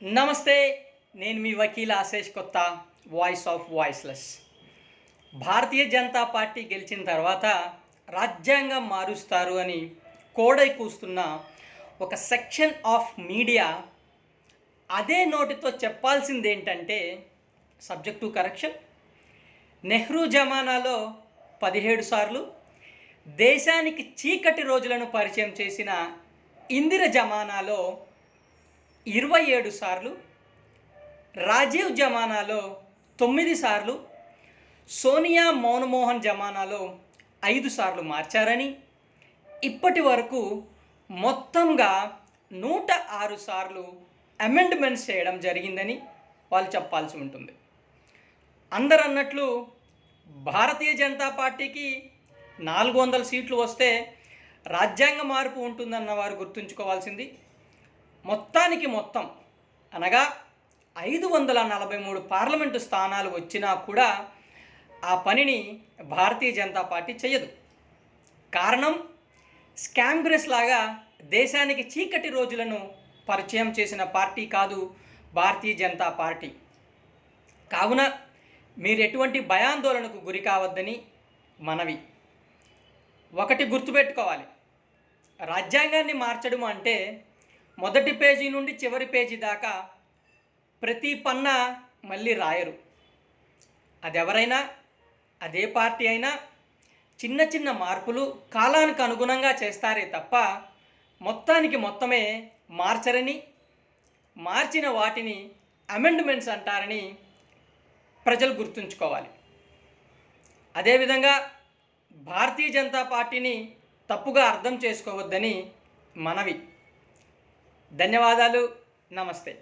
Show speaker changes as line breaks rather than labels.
నమస్తే. నేను మీ వకీల్ ఆశేష్ కొత్త, voice of voiceless. Bharatiya Janata party గెలిచిన తర్వాత రాజ్యాంగం మారుస్తారు అని కోడై కూస్తున్న ఒక సెక్షన్ ఆఫ్ మీడియా అదే నోటితో చెప్పాల్సిందేంటంటే సబ్జెక్ట్ టు కరెక్షన్. నెహ్రూ జమానాలో 17 సార్లు, దేశానికి చీకటి రోజులను పరిచయం చేసిన ఇందిర జమానాలో 27 సార్లు, రాజీవ్ జమానాలో 9 సార్లు, సోనియా మన్మోహన్ జమానాలో 5 సార్లు మార్చారని, ఇప్పటి వరకు మొత్తంగా 106 సార్లు అమెండ్మెంట్స్ చేయడం జరిగిందని వాళ్ళు చెప్పాల్సి ఉంటుంది. అందరు అన్నట్లు భారతీయ జనతా పార్టీకి 400 సీట్లు వస్తే రాజ్యాంగ మార్పు ఉంటుందన్న వారు గుర్తుంచుకోవాల్సింది, మొత్తానికి మొత్తం అనగా 543 పార్లమెంటు స్థానాలు వచ్చినా కూడా ఆ పనిని భారతీయ జనతా పార్టీ చేయదు. కారణం, స్కామ్గ్రెస్ లాగా దేశానికి చీకటి రోజులను పరిచయం చేసిన పార్టీ కాదు భారతీయ జనతా పార్టీ. కావున మీరు ఎటువంటి భయాందోళనకు గురి కావద్దని మనవి. ఒకటి గుర్తుపెట్టుకోవాలి, రాజ్యాంగాన్ని మార్చడం అంటే మొదటి పేజీ నుండి చివరి పేజీ దాకా ప్రతి పన్నా మళ్ళీ రాయరు. అదెవరైనా, అదే పార్టీ అయినా చిన్న చిన్న మార్పులు కాలానికి అనుగుణంగా చేస్తారే తప్ప మొత్తానికి మొత్తమే మార్చరని, మార్చిన వాటిని అమెండ్మెంట్స్ అంటారని ప్రజలు గుర్తుంచుకోవాలి. అదేవిధంగా భారతీయ జనతా పార్టీని తప్పుగా అర్థం చేసుకోవద్దని మనవి. ధన్యవాదాలు. నమస్తే.